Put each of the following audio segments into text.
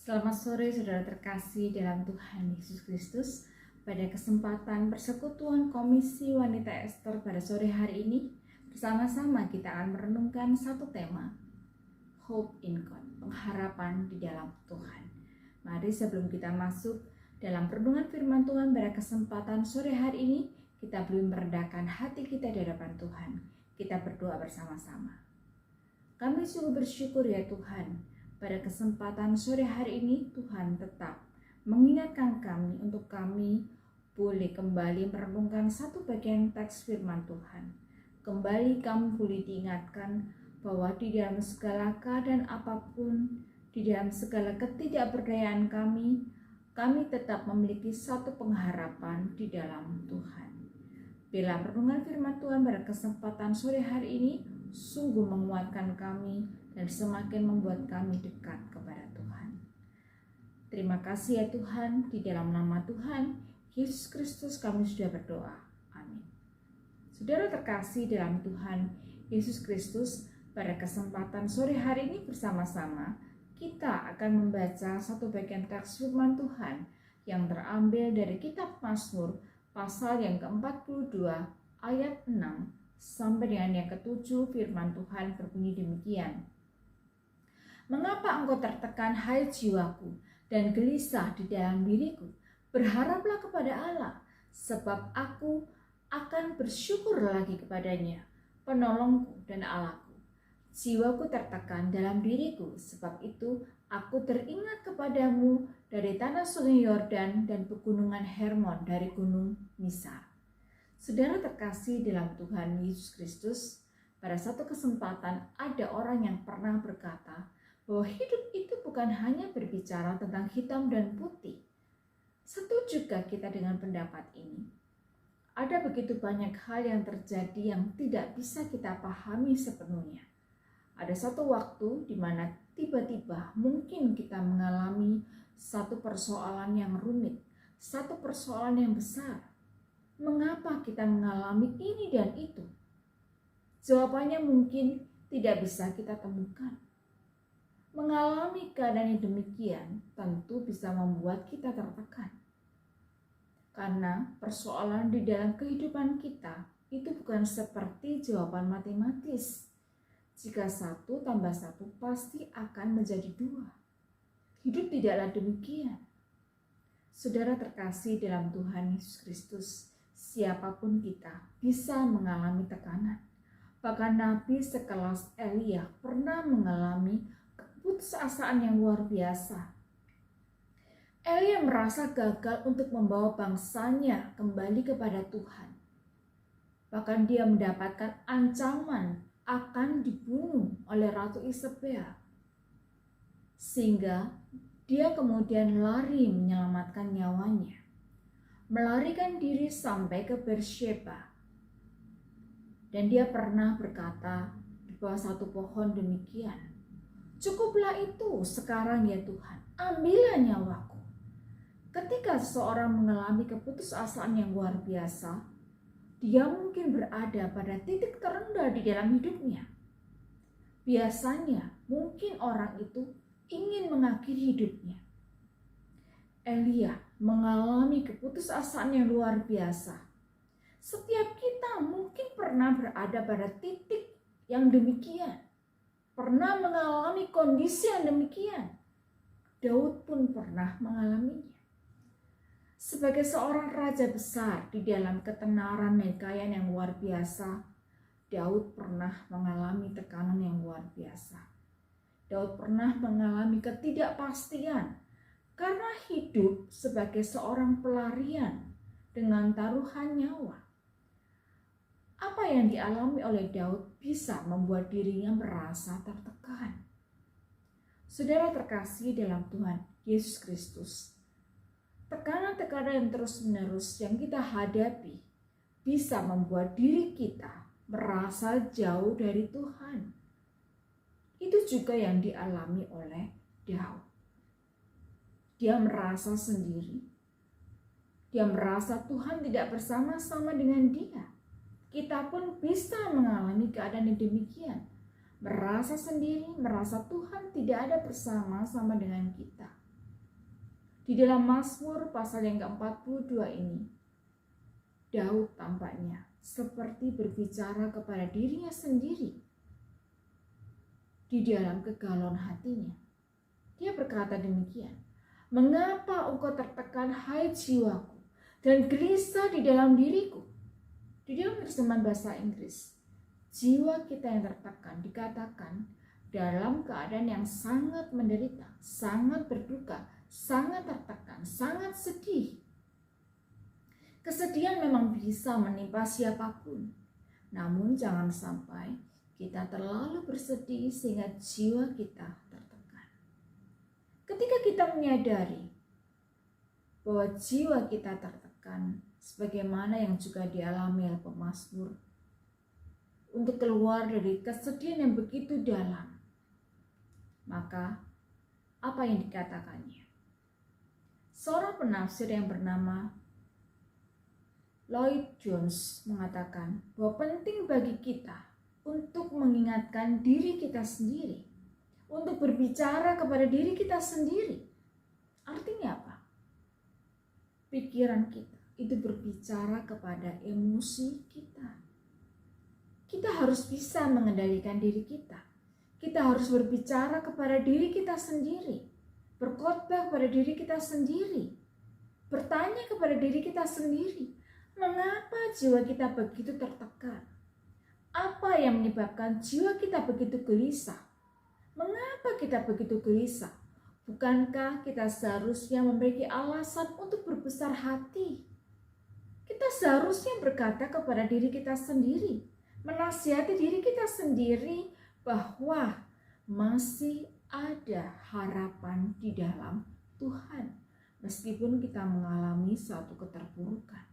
Selamat sore saudara terkasih dalam Tuhan Yesus Kristus. Pada kesempatan persekutuan Komisi Wanita Ester pada sore hari ini, bersama-sama kita akan merenungkan satu tema, Hope in God, pengharapan di dalam Tuhan. Mari sebelum kita masuk dalam renungan firman Tuhan pada kesempatan sore hari ini, kita belum merendahkan hati kita di hadapan Tuhan. Kita berdoa bersama-sama. Kami sungguh bersyukur ya Tuhan, pada kesempatan sore hari ini Tuhan tetap mengingatkan kami untuk kami boleh kembali merenungkan satu bagian teks firman Tuhan. Kembali kami boleh diingatkan bahwa di dalam segala keadaan apapun, di dalam segala ketidakberdayaan kami tetap memiliki satu pengharapan di dalam Tuhan. Bila renungan firman Tuhan pada kesempatan sore hari ini sungguh menguatkan kami dan semakin membuat kami dekat kepada Tuhan. Terima kasih ya Tuhan, di dalam nama Tuhan Yesus Kristus kami sudah berdoa. Amin. Saudara terkasih dalam Tuhan Yesus Kristus, pada kesempatan sore hari ini bersama-sama kita akan membaca satu bagian teks firman Tuhan yang terambil dari kitab Mazmur pasal yang ke-42 ayat 6 sampai dengan yang ke-7. Firman Tuhan berbunyi demikian. Mengapa engkau tertekan hai jiwaku dan gelisah di dalam diriku? Berharaplah kepada Allah, sebab aku akan bersyukur lagi kepadanya, penolongku dan Allahku. Jiwaku tertekan dalam diriku, sebab itu aku teringat kepadamu dari tanah sungai Yordan dan pegunungan Hermon, dari gunung Misar. Saudara terkasih dalam Tuhan Yesus Kristus, pada satu kesempatan ada orang yang pernah berkata bahwa hidup itu bukan hanya berbicara tentang hitam dan putih. Setujukah kita dengan pendapat ini? Ada begitu banyak hal yang terjadi yang tidak bisa kita pahami sepenuhnya. Ada satu waktu di mana tiba-tiba mungkin kita mengalami satu persoalan yang rumit, satu persoalan yang besar. Mengapa kita mengalami ini dan itu? Jawabannya mungkin tidak bisa kita temukan. Mengalami keadaan yang demikian tentu bisa membuat kita tertekan. Karena persoalan di dalam kehidupan kita itu bukan seperti jawaban matematis. Jika 1 tambah 1 pasti akan menjadi 2. Hidup tidaklah demikian. Saudara terkasih dalam Tuhan Yesus Kristus, siapapun kita bisa mengalami tekanan. Bahkan Nabi sekelas Elia pernah mengalami keputusasaan yang luar biasa. Elia merasa gagal untuk membawa bangsanya kembali kepada Tuhan. Bahkan dia mendapatkan ancaman akan dibunuh oleh Ratu Isabel. Sehingga dia kemudian lari menyelamatkan nyawanya. Melarikan diri sampai ke Beersheba. Dan dia pernah berkata di bawah satu pohon demikian, "Cukuplah itu sekarang ya Tuhan, ambillah nyawaku." Ketika seseorang mengalami keputusasaan yang luar biasa, dia mungkin berada pada titik terendah di dalam hidupnya. Biasanya mungkin orang itu ingin mengakhiri hidupnya. Elia mengalami keputusasaan yang luar biasa. Setiap kita mungkin pernah berada pada titik yang demikian. Pernah mengalami kondisi yang demikian. Daud pun pernah mengalaminya. Sebagai seorang raja besar di dalam ketenaran dan kekayaan yang luar biasa, Daud pernah mengalami tekanan yang luar biasa. Daud pernah mengalami ketidakpastian karena hidup sebagai seorang pelarian dengan taruhan nyawa. Apa yang dialami oleh Daud bisa membuat dirinya merasa tertekan. Saudara terkasih dalam Tuhan Yesus Kristus, tekanan-tekanan yang terus-menerus yang kita hadapi bisa membuat diri kita merasa jauh dari Tuhan. Itu juga yang dialami oleh Daud. Dia merasa sendiri. Dia merasa Tuhan tidak bersama-sama dengan dia. Kita pun bisa mengalami keadaan yang demikian. Merasa sendiri, merasa Tuhan tidak ada bersama-sama dengan kita. Di dalam Mazmur pasal yang ke-42 ini, Daud tampaknya seperti berbicara kepada dirinya sendiri di dalam kegalauan hatinya. Dia berkata demikian, "Mengapa engkau tertekan, hai jiwaku, dan gelisah di dalam diriku?" Di dalam terjemahan bahasa Inggris, jiwa kita yang tertekan dikatakan dalam keadaan yang sangat menderita, sangat berduka, sangat tertekan, sangat sedih. Kesedihan memang bisa menimpa siapapun, namun jangan sampai kita terlalu bersedih sehingga jiwa kita tertekan. Ketika kita menyadari bahwa jiwa kita tertekan, sebagaimana yang juga dialami oleh pemazmur, untuk keluar dari kesedihan yang begitu dalam, maka apa yang dikatakannya? Seorang penafsir yang bernama Lloyd Jones mengatakan bahwa penting bagi kita untuk mengingatkan diri kita sendiri, untuk berbicara kepada diri kita sendiri. Artinya apa? Pikiran kita itu berbicara kepada emosi kita. Kita harus bisa mengendalikan diri kita. Kita harus berbicara kepada diri kita sendiri, berkhotbah kepada diri kita sendiri, bertanya kepada diri kita sendiri, mengapa jiwa kita begitu tertekan? Apa yang menyebabkan jiwa kita begitu gelisah? Mengapa kita begitu gelisah? Bukankah kita seharusnya memiliki alasan untuk berbesar hati? Kita seharusnya berkata kepada diri kita sendiri, menasihati diri kita sendiri bahwa masih ada harapan di dalam Tuhan, meskipun kita mengalami suatu keterpurukan.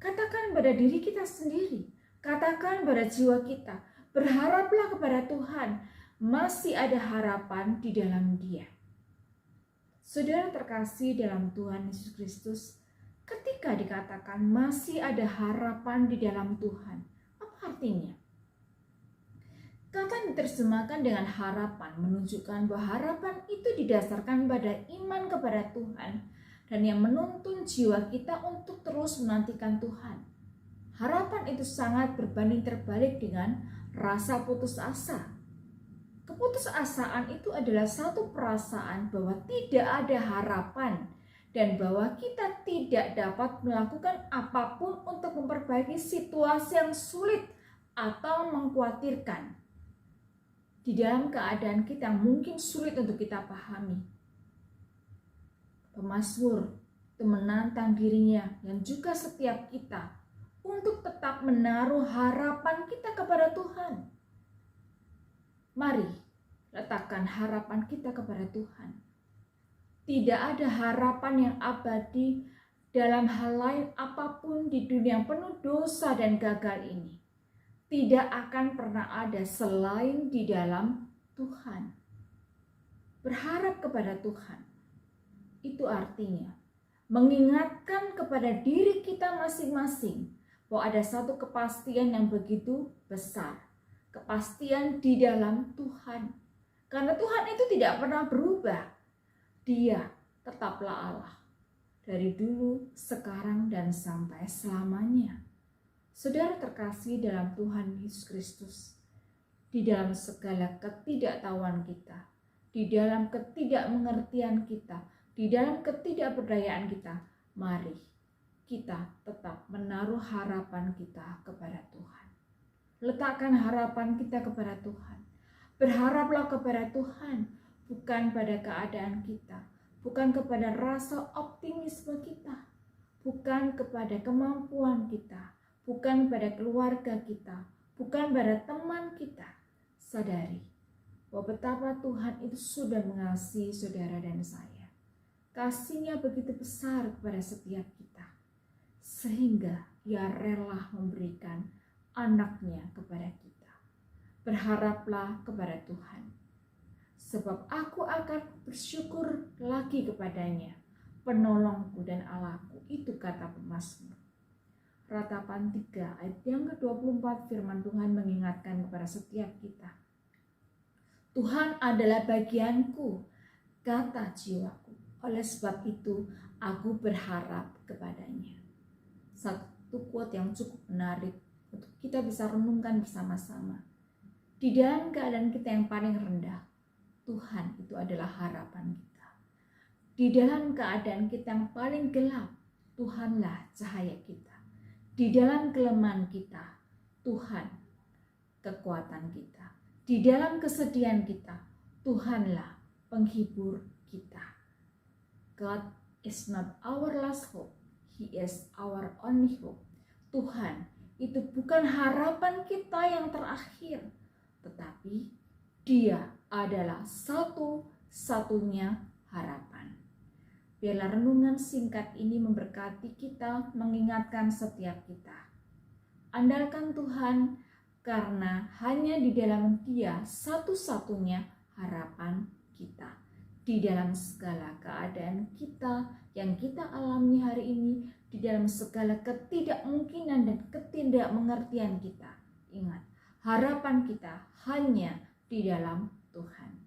Katakan pada diri kita sendiri, katakan pada jiwa kita, berharaplah kepada Tuhan, masih ada harapan di dalam Dia. Saudara terkasih dalam Tuhan Yesus Kristus, ketika dikatakan masih ada harapan di dalam Tuhan, apa artinya? Kata yang diterjemahkan dengan harapan menunjukkan bahwa harapan itu didasarkan pada iman kepada Tuhan dan yang menuntun jiwa kita untuk terus menantikan Tuhan. Harapan itu sangat berbanding terbalik dengan rasa putus asa. Keputusasaan itu adalah satu perasaan bahwa tidak ada harapan dan bahwa kita tidak dapat melakukan apapun untuk memperbaiki situasi yang sulit atau mengkhawatirkan di dalam keadaan kita yang mungkin sulit untuk kita pahami. Pemazmur itu menantang dirinya dan juga setiap kita untuk tetap menaruh harapan kita kepada Tuhan. Mari letakkan harapan kita kepada Tuhan. Tidak ada harapan yang abadi dalam hal lain apapun di dunia yang penuh dosa dan gagal ini. Tidak akan pernah ada selain di dalam Tuhan. Berharap kepada Tuhan. Itu artinya mengingatkan kepada diri kita masing-masing bahwa ada satu kepastian yang begitu besar. Kepastian di dalam Tuhan. Karena Tuhan itu tidak pernah berubah. Dia tetaplah Allah. Dari dulu, sekarang, dan sampai selamanya. Saudara terkasih dalam Tuhan Yesus Kristus, di dalam segala ketidaktahuan kita, di dalam ketidakmengertian kita, di dalam ketidakberdayaan kita, mari kita tetap menaruh harapan kita kepada Tuhan. Letakkan harapan kita kepada Tuhan. Berharaplah kepada Tuhan, bukan pada keadaan kita, bukan kepada rasa optimisme kita, bukan kepada kemampuan kita, bukan pada keluarga kita, bukan pada teman kita. Sadari bahwa betapa Tuhan itu sudah mengasihi saudara dan saya. Kasih-Nya begitu besar kepada setiap kita, sehingga Ia rela memberikan anak-Nya kepada kita. Berharaplah kepada Tuhan, sebab aku akan bersyukur lagi kepadanya, penolongku dan Allahku. Itu kata pemazmur. Ratapan 3 ayat yang ke-24 firman Tuhan mengingatkan kepada setiap kita. Tuhan adalah bagianku, kata jiwaku. Oleh sebab itu, aku berharap kepadanya. Satu quote yang cukup menarik untuk kita bisa renungkan bersama-sama. Di dalam keadaan kita yang paling rendah, Tuhan itu adalah harapan kita. Di dalam keadaan kita yang paling gelap, Tuhanlah cahaya kita. Di dalam kelemahan kita, Tuhan kekuatan kita. Di dalam kesedihan kita, Tuhanlah penghibur kita. God is not our last hope. He is our only hope. Tuhan itu bukan harapan kita yang terakhir, tetapi Dia adalah satu-satunya harapan. Biarlah renungan singkat ini memberkati kita, mengingatkan setiap kita. Andalkan Tuhan, karena hanya di dalam Dia satu-satunya harapan kita. Di dalam segala keadaan kita yang kita alami hari ini, di dalam segala ketidakmungkinan dan ketidakmengertian kita, ingat, harapan kita hanya di dalam Tuhan.